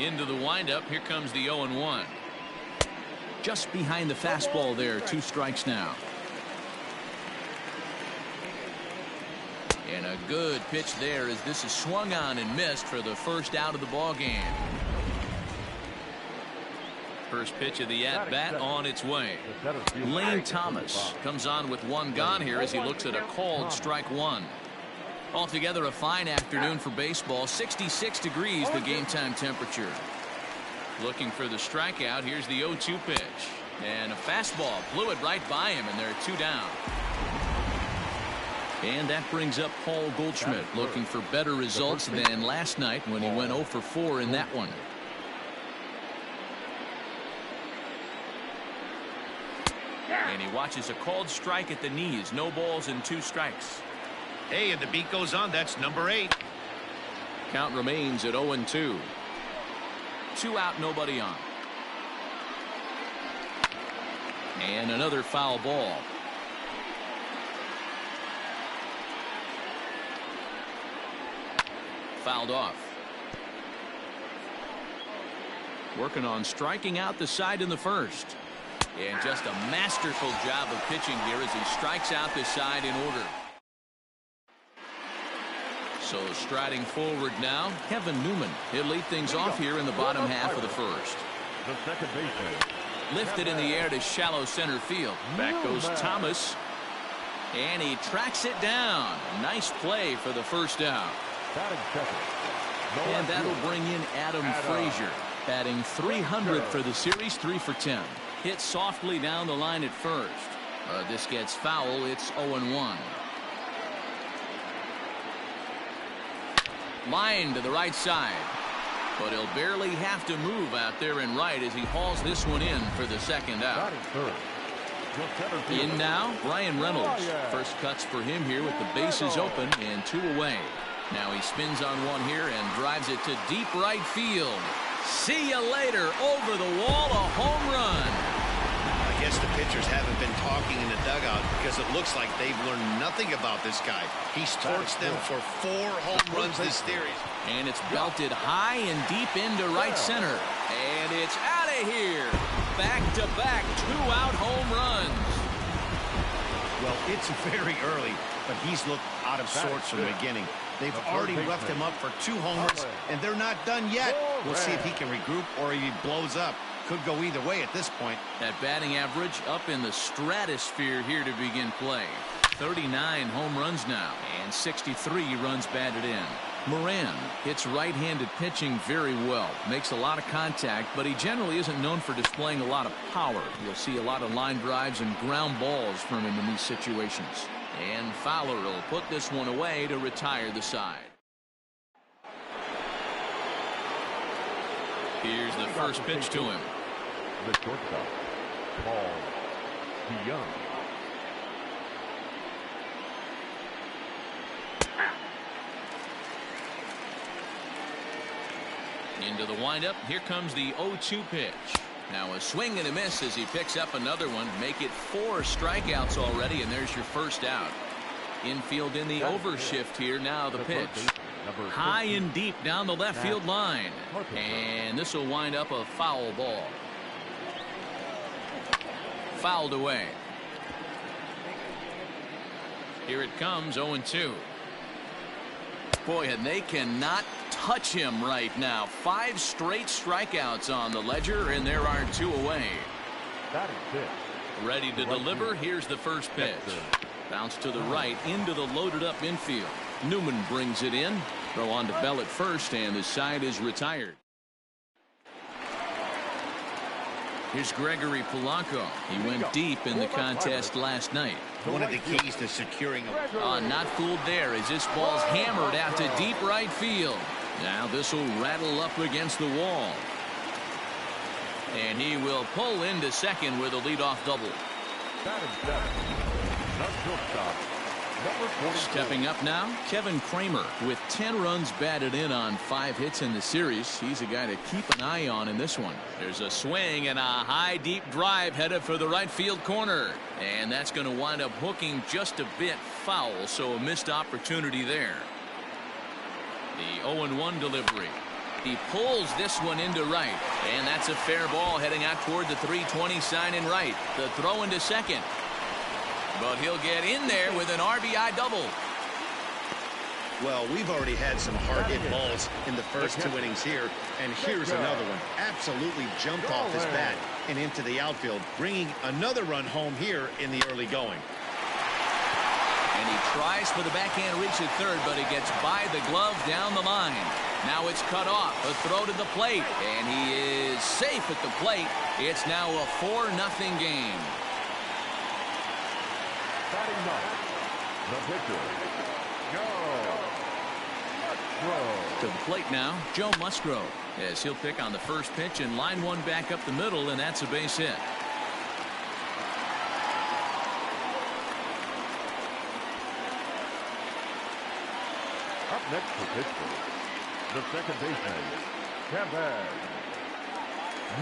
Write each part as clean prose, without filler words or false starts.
Into the windup. Here comes the 0-1. Just behind the fastball there. 2 strikes now. And a good pitch there as this is swung on and missed for the first out of the ball game. First pitch of the at-bat on its way. Lane Thomas comes on with 1 gone here as he looks at a called strike 1. Altogether a fine afternoon for baseball. 66 degrees the game time temperature. Looking for the strikeout. Here's the 0-2 pitch. And a fastball blew it right by him, and there are 2 down. And that brings up Paul Goldschmidt, looking for better results than last night when he went 0 for 4 in that one. And he watches a called strike at the knees. No balls and 2 strikes. Hey, and the beat goes on. That's number 8. Count remains at 0-2. 2 out, nobody on. And another foul ball. Fouled off. Working on striking out the side in the first. And just a masterful job of pitching here as he strikes out the side in order. So striding forward now, Kevin Newman. He'll lead things off here in the bottom half of the first. The second baseman. Lifted in the air to shallow center field. Back goes Thomas. And he tracks it down. Nice play for the first out. And that'll bring in Adam Frazier. Batting 300 for the series, 3 for 10. Hit softly down the line at first. This gets foul. It's 0-1. Line to the right side. But he'll barely have to move out there in right as he hauls this one in for the second out. In now, Brian Reynolds. First cuts for him here with the bases open and 2 away. Now he spins on one here and drives it to deep right field. See you later. Over the wall, a home run. I guess the pitchers haven't been talking in the dugout because it looks like they've learned nothing about this guy. He's torched them for 4 home runs this series. And it's belted high and deep into right center. And it's out of here. Back-to-back 2-out home runs. Well, it's very early, but he's looked out of sorts from the beginning. They've already left him up for 2 homers, and they're not done yet. We'll see if he can regroup or if he blows up. Could go either way at this point. That batting average up in the stratosphere here to begin play. 39 home runs now, and 63 runs batted in. Moran hits right-handed pitching very well. Makes a lot of contact, but he generally isn't known for displaying a lot of power. You'll see a lot of line drives and ground balls from him in these situations. And Fowler will put this one away to retire the side. Here's the first pitch to him. The shortstop, Paul DeYoung. Into the windup. Here comes the 0-2 pitch. Now a swing and a miss as he picks up another one. Make it 4 strikeouts already, and there's your first out. Infield in the overshift here. Now the pitch. High and deep down the left field line. And this will wind up a foul ball. Fouled away. Here it comes, 0-2. Boy, and they cannot touch him right now. 5 straight strikeouts on the ledger, and there are 2 away. Ready to deliver. Here's the first pitch. Bounce to the right into the loaded up infield. Newman brings it in. Throw on to Bell at first, and the side is retired. Here's Gregory Polanco. He went deep in the contest last night. One of the keys to securing him. Not fooled there as this ball's hammered out to deep right field. Now this will rattle up against the wall. And he will pull into second with a leadoff double. Stepping up now, Kevin Kramer with 10 runs batted in on 5 hits in the series. He's a guy to keep an eye on in this one. There's a swing and a high deep drive headed for the right field corner. And that's going to wind up hooking just a bit foul, so a missed opportunity there. The 0-1 delivery. He pulls this one into right, and that's a fair ball heading out toward the 320 sign in right. The throw into second, but he'll get in there with an RBI double. Well, we've already had some hard-hit balls in the first 2 innings here, and here's another one. Absolutely jumped off his bat and into the outfield, bringing another run home here in the early going. And he tries for the backhand reach at third, but he gets by the glove down the line. Now it's cut off. A throw to the plate, and he is safe at the plate. It's now a 4-0 game. Batting ninth, the pitcher, Joe Musgrove. To the plate now, Joe Musgrove, as he'll pick on the first pitch and line one back up the middle, and that's a base hit. Up next for Pittsburgh, the second baseman, Kevin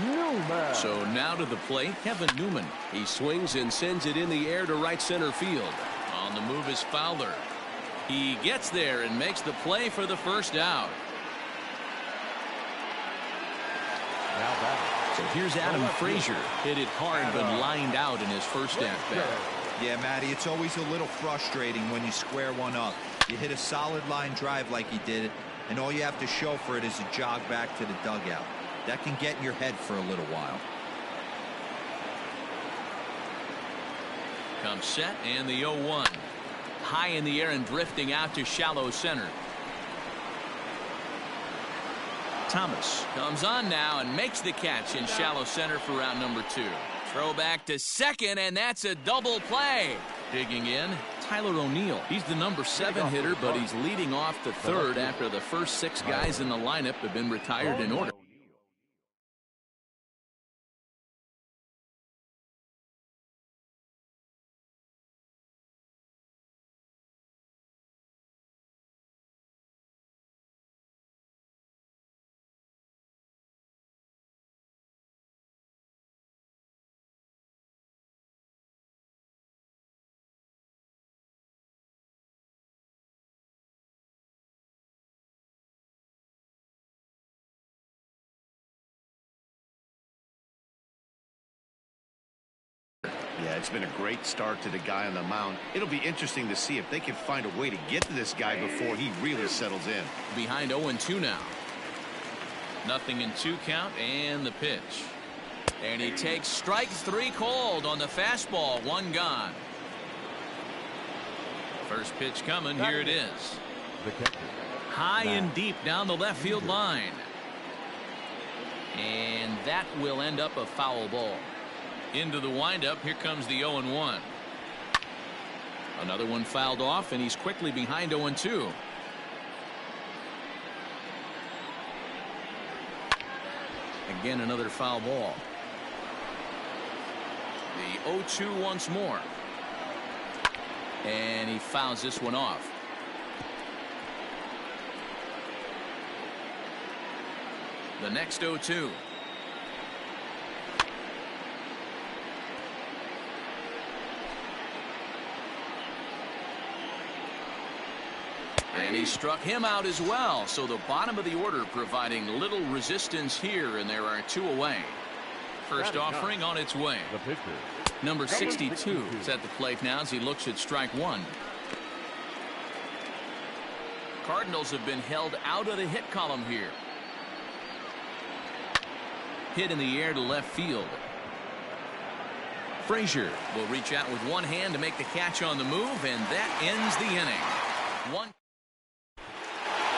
Newman. So now to the plate, Kevin Newman. He swings and sends it in the air to right center field. On the move is Fowler. He gets there and makes the play for the first out. Now batting. So here's Adam Frazier. Hit it hard but lined out in his first at-bat. Yeah, Matty, it's always a little frustrating when you square one up. You hit a solid line drive like he did, and all you have to show for it is a jog back to the dugout. That can get in your head for a little while. Comes set, and the 0-1. High in the air and drifting out to shallow center. Thomas comes on now and makes the catch in shallow center for out number 2. Throw back to second, and that's a double play. Digging in, Tyler O'Neill. He's the number 7 hitter, but he's leading off the third after the first 6 guys in the lineup have been retired in order. Yeah, it's been a great start to the guy on the mound. It'll be interesting to see if they can find a way to get to this guy before he really settles in. Behind 0-2 now. 0-2 count, and the pitch. And he takes strike 3 cold on the fastball. 1 gone. First pitch coming. Here it is. The catcher, High and deep down the left field line. And that will end up a foul ball. Into the windup, here comes the 0-1. Another one fouled off, and he's quickly behind 0-2. Again, another foul ball. The 0-2 once more. And he fouls this one off. The next 0-2. And he struck him out as well. So the bottom of the order providing little resistance here, and there are 2 away. First offering on its way. the pitcher, Number 62 is at the plate now as he looks at strike 1. Cardinals have been held out of the hit column here. Hit in the air to left field. Frazier will reach out with one hand to make the catch on the move, and that ends the inning.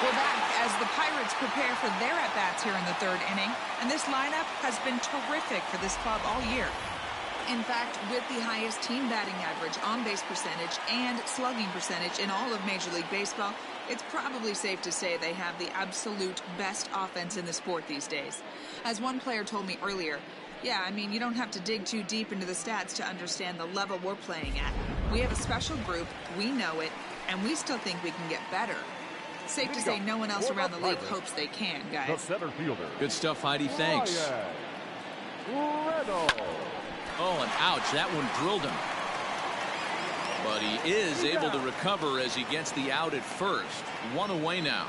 We're back as the Pirates prepare for their at-bats here in the 3rd inning, and this lineup has been terrific for this club all year. In fact, with the highest team batting average, on-base percentage, and slugging percentage in all of Major League Baseball, it's probably safe to say they have the absolute best offense in the sport these days. As one player told me earlier, yeah, I mean, you don't have to dig too deep into the stats to understand the level we're playing at. We have a special group, we know it, and we still think we can get better. Safe to say no one else around the league hopes they can, the guys. center fielder, Good stuff, Heidi. Thanks. Ryan Reynolds. Oh, and ouch, that one drilled him. But he is able to recover as he gets the out at first. 1 away now.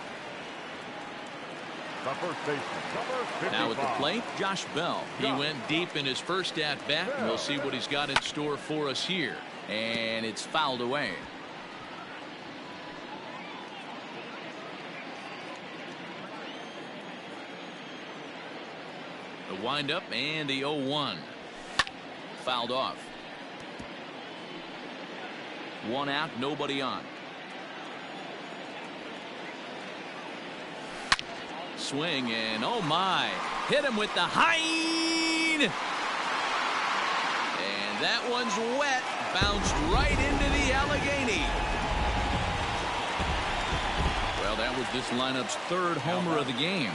The first baseman, number 55. Now at the plate, Josh Bell. He went deep in his first at-bat, and we'll see what he's got in store for us here. And it's fouled away. The windup and the 0-1. Fouled off. 1 out, nobody on. Swing and oh my, hit him with the Hein, and that one's wet, bounced right into the Allegheny. Well, that was this lineup's 3rd homer of the game.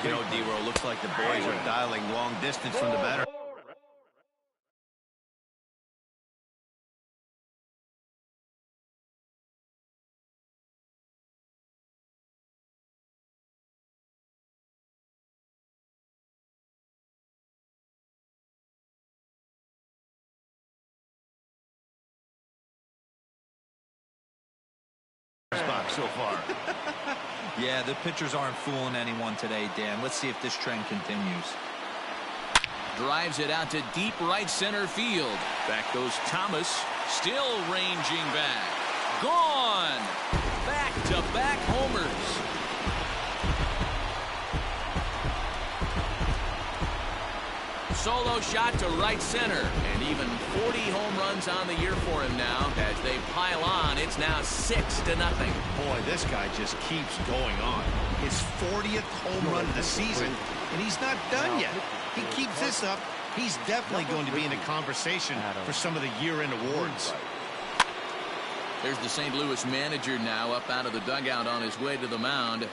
You know, D-Roll, looks like the boys are dialing long distance from the batter. Box so far. Yeah, the pitchers aren't fooling anyone today, Dan. Let's see if this trend continues. Drives it out to deep right center field. Back goes Thomas, still ranging back. Gone. Back-to-back homers. Solo shot to right center, and even 40 home runs on the year for him now. As they pile on, it's now 6-0. Boy, this guy just keeps going on. His 40th home run of the season, and he's not done yet. He keeps this up, he's definitely going to be in the conversation for some of the year-end awards. There's the St. Louis manager now up out of the dugout on his way to the mound.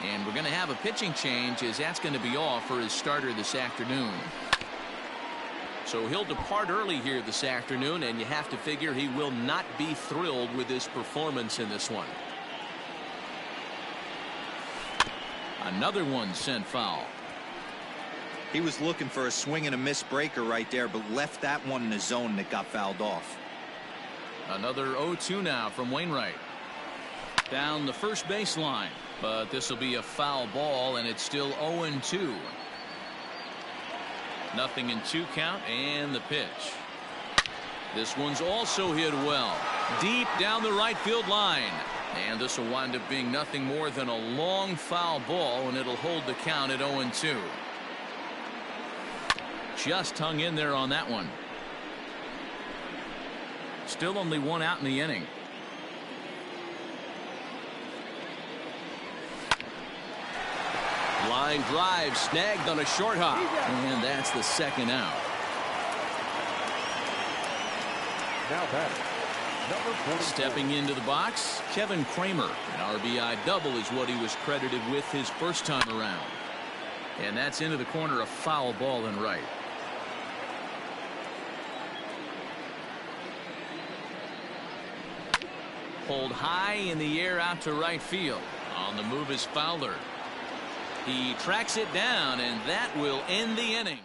And we're going to have a pitching change, as that's going to be all for his starter this afternoon. So he'll depart early here this afternoon, and you have to figure he will not be thrilled with his performance in this one. Another one sent foul. He was looking for a swing and a miss breaker right there, but left that one in the zone that got fouled off. Another 0-2 now from Wainwright. Down the first baseline, but this will be a foul ball, and it's still 0-2. Nothing in 2 count, and the pitch. This one's also hit well, deep down the right field line. And this will wind up being nothing more than a long foul ball, and it'll hold the count at 0-2. Just hung in there on that one. Still only 1 out in the inning. Line drive snagged on a short hop, and that's the 2nd out. Now batting, number 44. Stepping into the box, Kevin Kramer. An RBI double is what he was credited with his first time around. And that's into the corner, a foul ball and right. Pulled high in the air out to right field. On the move is Fowler. He tracks it down, and that will end the inning.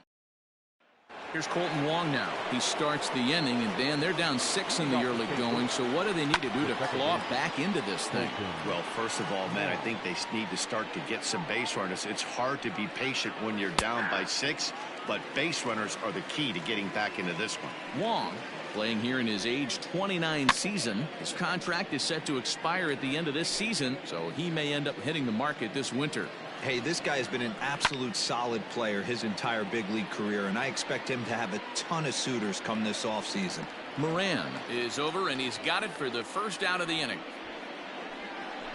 Here's Colton Wong now. He starts the inning, and Dan, they're down 6 in the early going, so what do they need to do to claw back into this thing? Well, first of all, man, I think they need to start to get some base runners. It's hard to be patient when you're down by 6, but base runners are the key to getting back into this one. Wong, playing here in his age 29 season. His contract is set to expire at the end of this season, so he may end up hitting the market this winter. Hey, this guy has been an absolute solid player his entire big league career, and I expect him to have a ton of suitors come this offseason. Moran is over, and he's got it for the first out of the inning.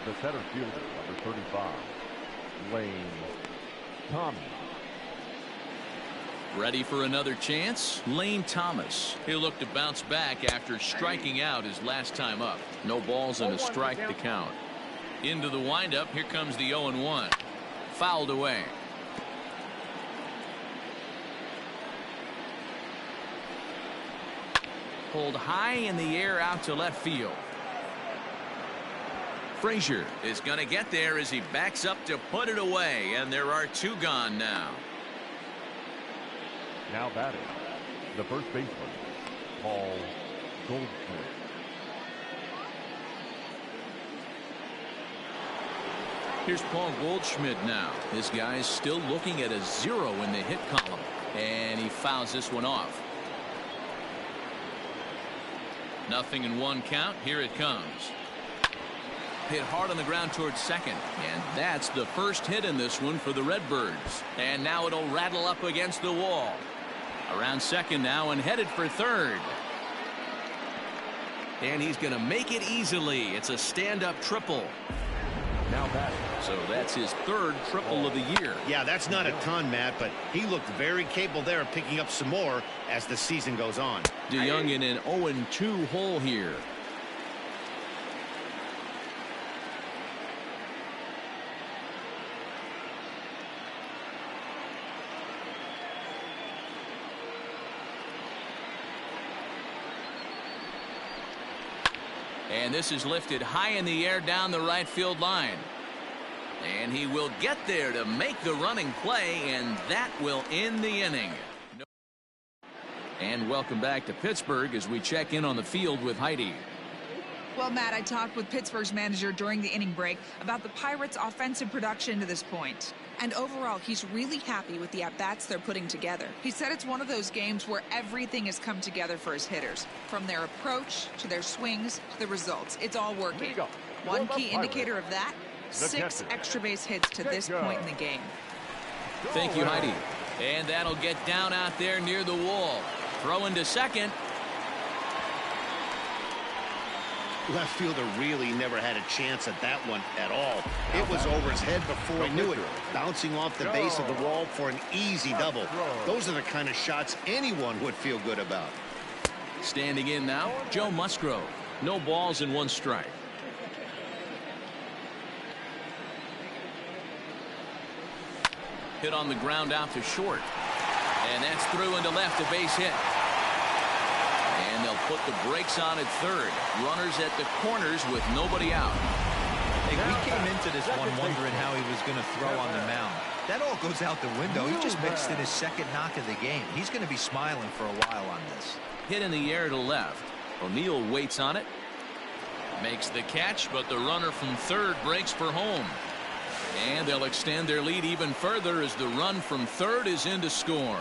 The center fielder, number 35, Lane Thomas. Ready for another chance? Lane Thomas. He'll look to bounce back after striking out his last time up. No balls and a strike to count. Into the windup. Here comes the 0-1. Fouled away. Pulled high in the air out to left field. Frazier is going to get there as he backs up to put it away, and there are 2 gone now. Now batting, the first baseman, Paul Goldschmidt. Here's Paul Goldschmidt now. This guy's still looking at a 0 in the hit column. And he fouls this one off. 0-1 count. Here it comes. Hit hard on the ground towards second. And that's the first hit in this one for the Redbirds. And now it'll rattle up against the wall. Around second now and headed for third. And he's going to make it easily. It's a stand-up triple. Now batting. So that's his third triple of the year. Yeah, that's not a ton, Matt, but he looked very capable there of picking up some more as the season goes on. DeYoung in an 0-2 hole here. And this is lifted high in the air down the right field line. And he will get there to make the running play, and that will end the inning. And welcome back to Pittsburgh as we check in on the field with Heidi. Well, Matt, I talked with Pittsburgh's manager during the inning break about the Pirates' offensive production to this point. And overall, he's really happy with the at-bats they're putting together. He said it's one of those games where everything has come together for his hitters. From their approach to their swings to the results. It's all working. One key indicator of that, 6 extra base hits to this point in the game. Thank you, Heidi. And that'll get down out there near the wall. Throw into second. Left fielder really never had a chance at that one at all. It was over his head before he knew it, bouncing off the base of the wall for an easy double. Those are the kind of shots anyone would feel good about. Standing in now, Joe Musgrove. No balls and 1 strike. Hit on the ground out to short. And that's through into left, a base hit. And they'll put the brakes on at third. Runners at the corners with nobody out. Hey, we came into this one wondering how he was going to throw on the mound. That all goes out the window. He just mixed in his second knock of the game. He's going to be smiling for a while on this. Hit in the air to left. O'Neill waits on it. Makes the catch, but the runner from third breaks for home. And they'll extend their lead even further as the run from third is in to score.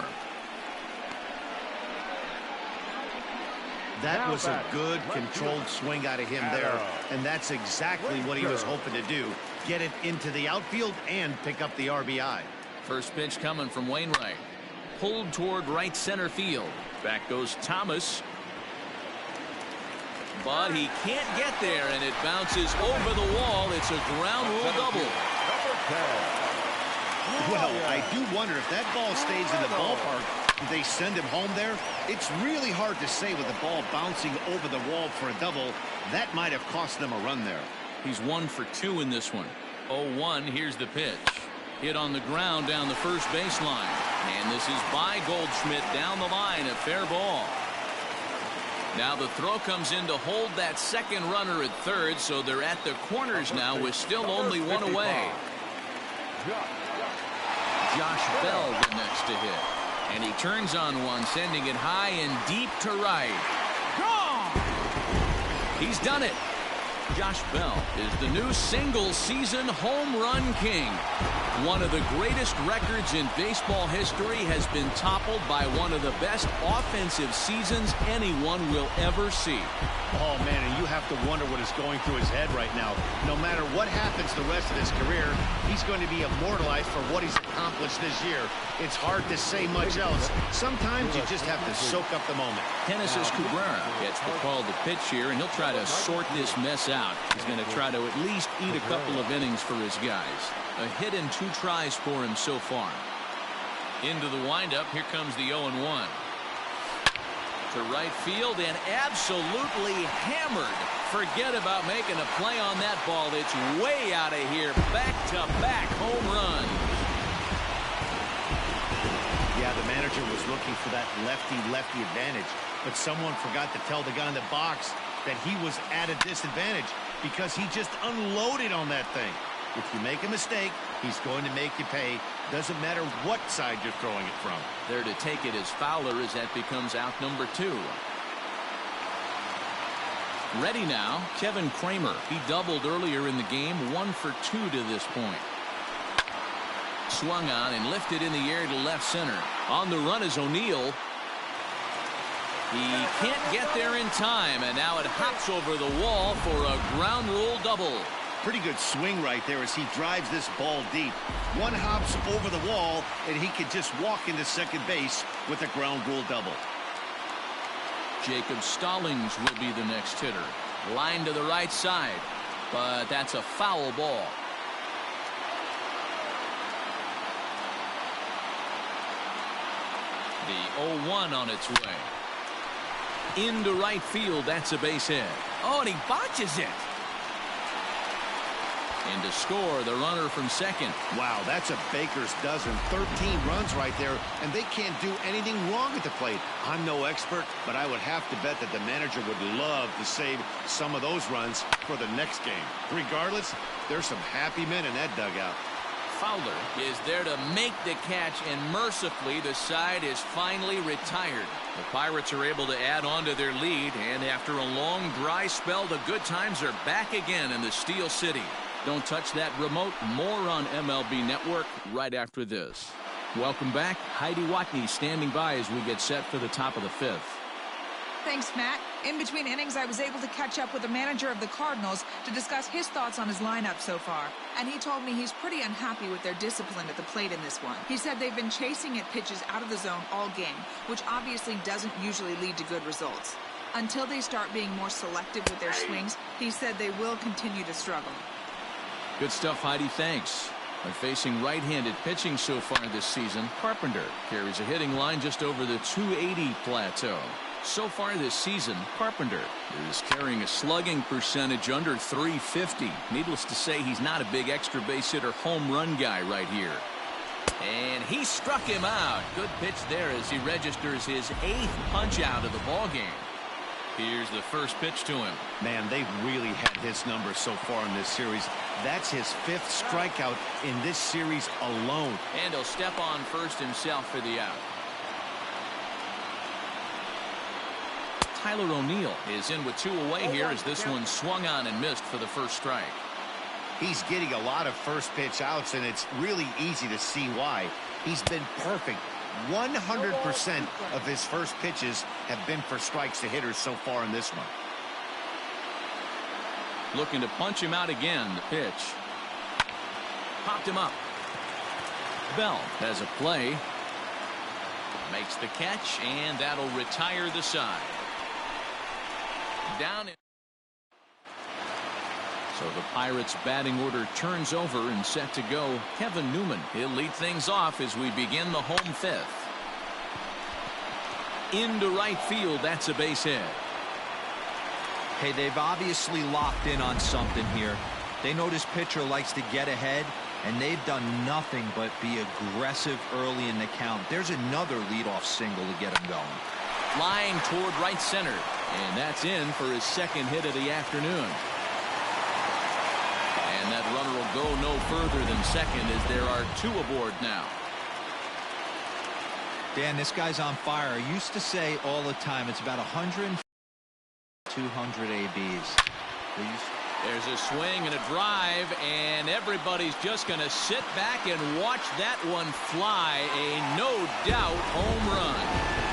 That was a good controlled swing out of him there, and that's exactly what he was hoping to do. Get it into the outfield and pick up the RBI. First pitch coming from Wainwright. Pulled toward right center field. Back goes Thomas. But he can't get there, and it bounces over the wall. It's a ground rule double. Well, I do wonder if that ball stays in the ballpark. Do they send him home there? It's really hard to say with the ball bouncing over the wall for a double. That might have cost them a run there. He's 1 for 2 in this one. 0-1. Here's the pitch. Hit on the ground down the first baseline. And this is by Goldschmidt down the line. A fair ball. Now the throw comes in to hold that second runner at third, so they're at the corners now with still only 1 away. Josh Bell the next to hit. And he turns on one, sending it high and deep to right. Gone! He's done it. Josh Bell is the new single-season home run king. One of the greatest records in baseball history has been toppled by one of the best offensive seasons anyone will ever see. Oh, man, and you have to wonder what is going through his head right now. No matter what happens the rest of his career, he's going to be immortalized for what he's accomplished this year. It's hard to say much else. Sometimes you just have to soak up the moment. Genesis Cabrera gets the call to pitch here, and he'll try to sort this mess out. He's going to try to at least eat a couple of innings for his guys. A hit in 2 tries for him so far. Into the windup. Here comes the 0-1. To right field and absolutely hammered. Forget about making a play on that ball. It's way out of here. Back-to-back home runs. Yeah, the manager was looking for that lefty-lefty advantage, but someone forgot to tell the guy in the box that he was at a disadvantage because he just unloaded on that thing. If you make a mistake, he's going to make you pay. Doesn't matter what side you're throwing it from. There to take it as Fowler as that becomes out number 2. Ready now, Kevin Kramer. He doubled earlier in the game, 1 for 2 to this point. Swung on and lifted in the air to left center. On the run is O'Neill. He can't get there in time, and now it hops over the wall for a ground rule double. Pretty good swing right there as he drives this ball deep. One hops over the wall, and he can just walk into second base with a ground rule double. Jacob Stallings will be the next hitter. Line to the right side, but that's a foul ball. The 0-1 on its way. Into right field, that's a base hit. Oh, and he botches it. And to score, the runner from second. Wow, that's a baker's dozen. 13 runs right there, and they can't do anything wrong at the plate. I'm no expert, but I would have to bet that the manager would love to save some of those runs for the next game. Regardless, there's some happy men in that dugout. Fowler is there to make the catch, and mercifully the side is finally retired. The Pirates are able to add on to their lead, and after a long dry spell, the good times are back again in the Steel City. Don't touch that remote. More on MLB Network right after this. Welcome back. Heidi Watney standing by as we get set for the top of the 5th. Thanks, Matt. In between innings, I was able to catch up with the manager of the Cardinals to discuss his thoughts on his lineup so far. And he told me he's pretty unhappy with their discipline at the plate in this one. He said they've been chasing at pitches out of the zone all game, which obviously doesn't usually lead to good results. Until they start being more selective with their swings, he said they will continue to struggle. Good stuff, Heidi. Thanks. When facing right-handed pitching so far this season, Carpenter carries a hitting line just over the 280 plateau. So far this season, Carpenter is carrying a slugging percentage under 350. Needless to say, he's not a big extra base hitter home run guy right here. And he struck him out. Good pitch there as he registers his 8th punch out of the ball game. Here's the first pitch to him. Man, they've really had his number so far in this series. That's his 5th strikeout in this series alone. And he'll step on first himself for the out. Tyler O'Neill is in with 2 away here as this one swung on and missed for the first strike. He's getting a lot of first pitch outs, and it's really easy to see why. He's been perfect. 100% of his first pitches have been for strikes to hitters so far in this one. Looking to punch him out again. The pitch. Popped him up. Bell has a play. Makes the catch, and that'll retire the side. Down. So the Pirates batting order turns over and set to go. Kevin Newman, he'll lead things off as we begin the home 5th. Into right field, that's a base hit. Hey, they've obviously locked in on something here. They know this pitcher likes to get ahead, and they've done nothing but be aggressive early in the count. There's another leadoff single to get him going. Line toward right center, and that's in for his 2nd hit of the afternoon. And that runner will go no further than second as there are 2 aboard now. Dan, this guy's on fire. I used to say all the time it's about 100, 200 ABs. There's a swing and a drive, and everybody's just going to sit back and watch that one fly. A no-doubt home run.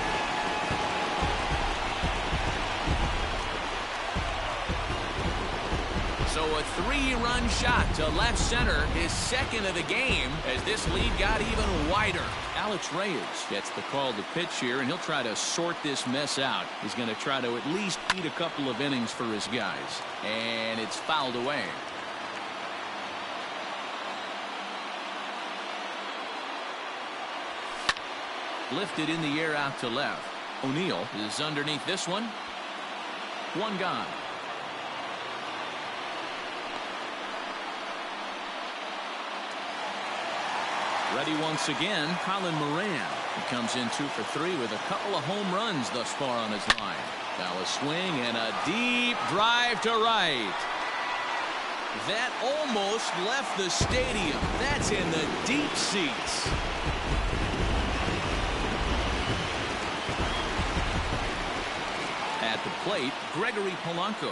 So a 3-run shot to left center, his 2nd of the game, as this lead got even wider. Alex Reyes gets the call to pitch here, and he'll try to sort this mess out. He's going to try to at least eat a couple of innings for his guys. And it's fouled away. Lifted in the air out to left. O'Neill is underneath this one. 1 gone. Ready once again, Colin Moran. He comes in 2 for 3 with a couple of home runs thus far on his line. Now a swing and a deep drive to right. That almost left the stadium. That's in the deep seats. At the plate, Gregory Polanco.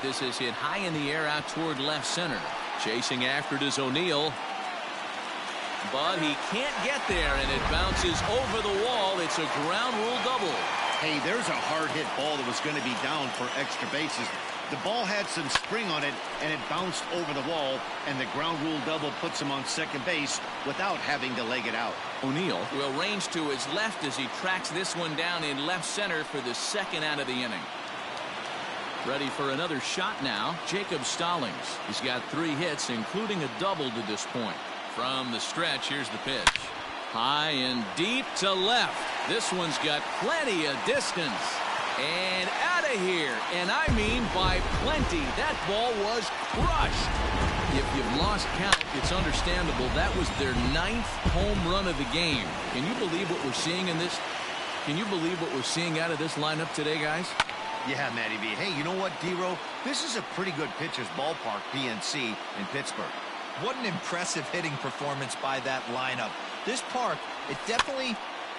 This is hit high in the air out toward left center. Chasing after it is O'Neill. But he can't get there, and it bounces over the wall. It's a ground rule double. Hey, there's a hard hit ball that was going to be down for extra bases. The ball had some spring on it, and it bounced over the wall, and the ground rule double puts him on second base without having to leg it out. O'Neill will range to his left as he tracks this one down in left center for the second out of the inning. Ready for another shot now, Jacob Stallings. He's got 3 hits, including a double to this point. From the stretch, here's the pitch. High and deep to left. This one's got plenty of distance. And out of here. And I mean by plenty. That ball was crushed. If you've lost count, it's understandable. That was their 9th home run of the game. Can you believe what we're seeing in this? Can you believe what we're seeing out of this lineup today, guys? Yeah, Matty B. Hey, you know what, D-Row? This is a pretty good pitcher's ballpark, PNC, in Pittsburgh. What an impressive hitting performance by that lineup. This park, it definitely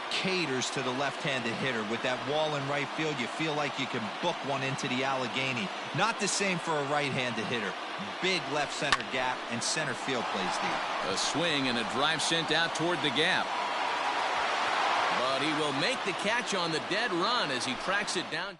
caters to the left-handed hitter. With that wall in right field, you feel like you can book one into the Allegheny. Not the same for a right-handed hitter. Big left center gap, and center field plays deep. A swing and a drive sent out toward the gap. But he will make the catch on the dead run as he tracks it down.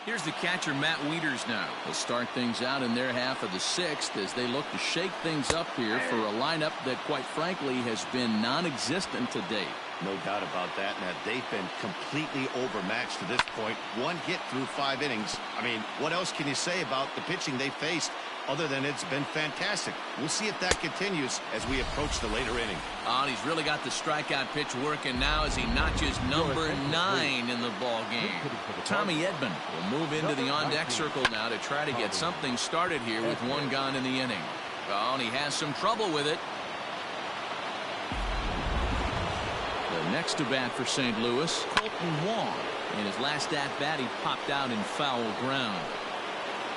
Here's the catcher, Matt Wieters, now. They'll start things out in their half of the 6th as they look to shake things up here for a lineup that, quite frankly, has been non-existent to date. No doubt about that, Matt. They've been completely overmatched to this point. 1 hit through 5 innings. I mean, what else can you say about the pitching they faced other than it's been fantastic? We'll see if that continues as we approach the later inning. Oh, and he's really got the strikeout pitch working now as he notches number 9 in the ball game. Tommy Edman will move into the on-deck circle now to try to get something started here with 1 gone in the inning. Oh, and he has some trouble with it. The next to bat for St. Louis, Colton Wong. In his last at-bat, he popped out in foul ground.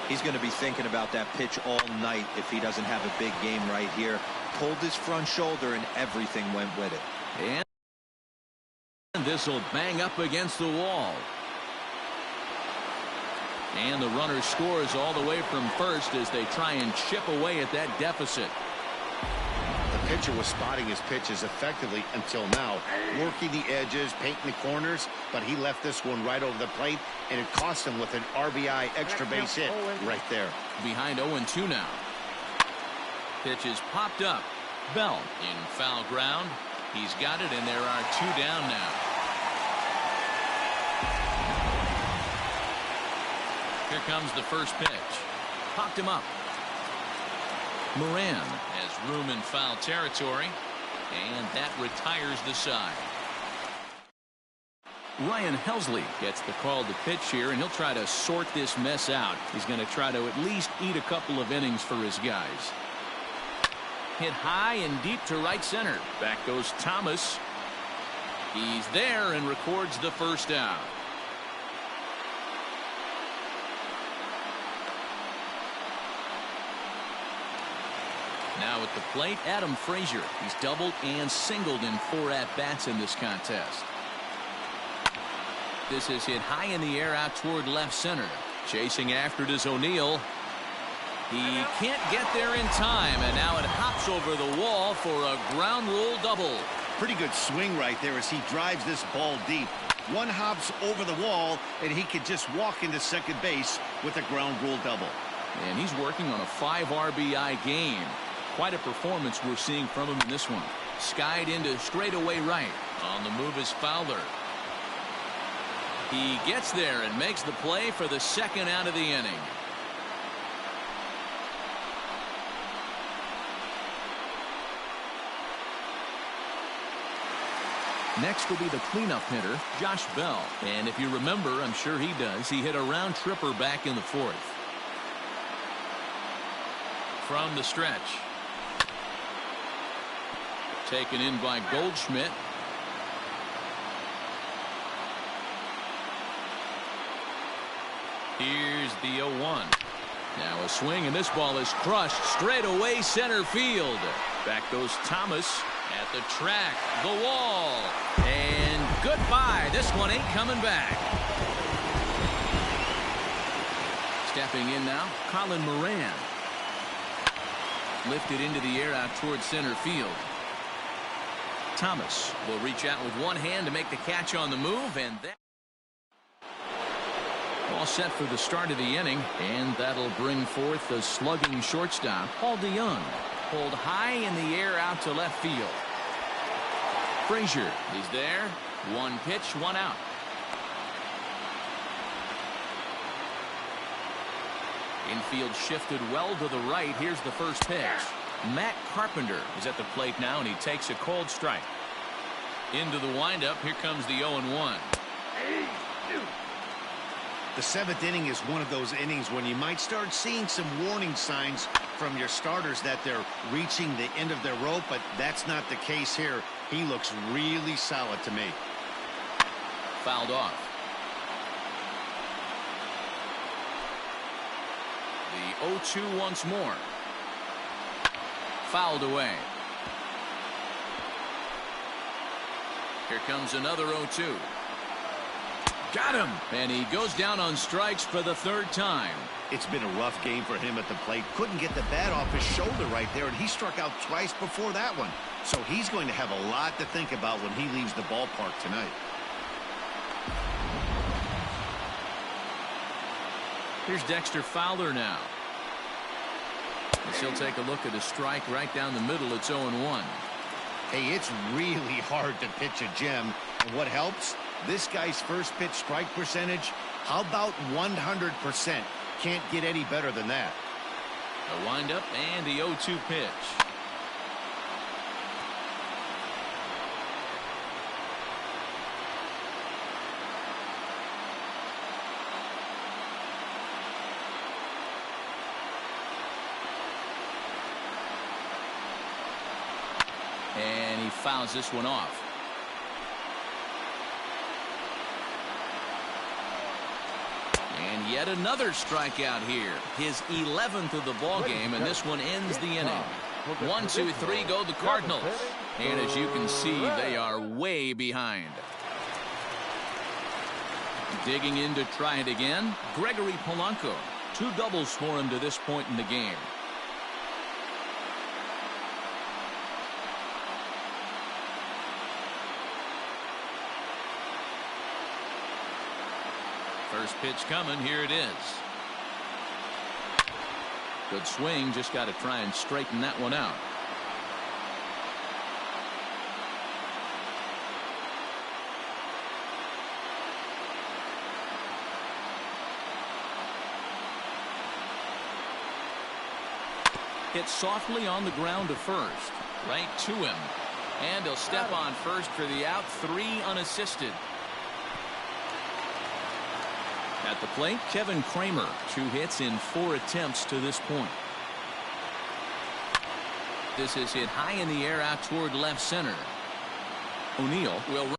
He's going to be thinking about that pitch all night if he doesn't have a big game right here. Pulled his front shoulder and everything went with it. And this will bang up against the wall. And the runner scores all the way from first as they try and chip away at that deficit. The pitcher was spotting his pitches effectively until now, working the edges, painting the corners, but he left this one right over the plate, and it cost him with an RBI extra base hit right there. Behind 0-2 now. Pitch is popped up. Bell in foul ground. He's got it, and there are 2 down now. Here comes the first pitch. Popped him up. Moran has room in foul territory, and that retires the side. Ryan Helsley gets the call to pitch here, and he'll try to sort this mess out. He's going to try to at least eat a couple of innings for his guys. Hit high and deep to right center. Back goes Thomas. He's there and records the first out. Now at the plate, Adam Frazier. He's doubled and singled in 4 at-bats in this contest. This is hit high in the air out toward left center. Chasing after it is O'Neill. He can't get there in time, and now it hops over the wall for a ground rule double. Pretty good swing right there as he drives this ball deep. 1 hops over the wall, and he could just walk into second base with a ground rule double. And he's working on a 5 RBI game. Quite a performance we're seeing from him in this one. Skied into straightaway right. On the move is Fowler. He gets there and makes the play for the second out of the inning. Next will be the cleanup hitter, Josh Bell. And if you remember, I'm sure he does, he hit a round tripper back in the 4th. From the stretch. Taken in by Goldschmidt. Here's the 0-1. Now a swing, and this ball is crushed straight away center field. Back goes Thomas at the track, the wall, and goodbye. This one ain't coming back. Stepping in now, Colin Moran. Lifted into the air out towards center field. Thomas will reach out with one hand to make the catch on the move, and that all set for the start of the inning, and that'll bring forth the slugging shortstop, Paul DeJong. Pulled high in the air out to left field. Frazier is there. One pitch, one out. Infield shifted well to the right. Here's the first pitch. Matt Carpenter is at the plate now, and he takes a cold strike. Into the windup. Here comes the 0-1. The seventh inning is one of those innings when you might start seeing some warning signs from your starters that they're reaching the end of their rope, but that's not the case here. He looks really solid to me. Fouled off. The 0-2 once more. Fouled away. Here comes another 0-2. Got him. And he goes down on strikes for the third time. It's been a rough game for him at the plate. Couldn't get the bat off his shoulder right there, and he struck out twice before that one. So he's going to have a lot to think about when he leaves the ballpark tonight. Here's Dexter Fowler now. As he'll take a look at a strike right down the middle. It's 0-1. Hey, it's really hard to pitch a gem. And what helps? This guy's first pitch strike percentage, how about 100%? Can't get any better than that. A windup and the 0-2 pitch. And he fouls this one off. And yet another strikeout here. His 11th of the ball game, and this one ends the inning. 1, 2, 3 go the Cardinals. And as you can see, they are way behind. Digging in to try it again, Gregory Polanco. 2 doubles for him to this point in the game. First pitch coming. Here it is. Good swing. Just got to try and straighten that one out. Hit softly on the ground to first. Right to him. And he'll step on first for the out. 3 unassisted. At the plate, Kevin Kramer. 2 hits in 4 attempts to this point. This is hit high in the air out toward left center. O'Neill will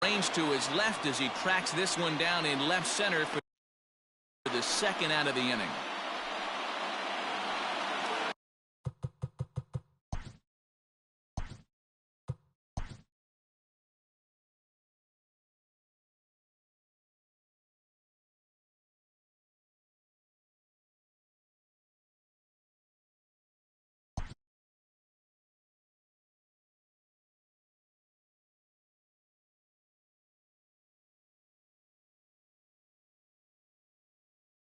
Range to his left as he tracks this one down in left center for the second out of the inning.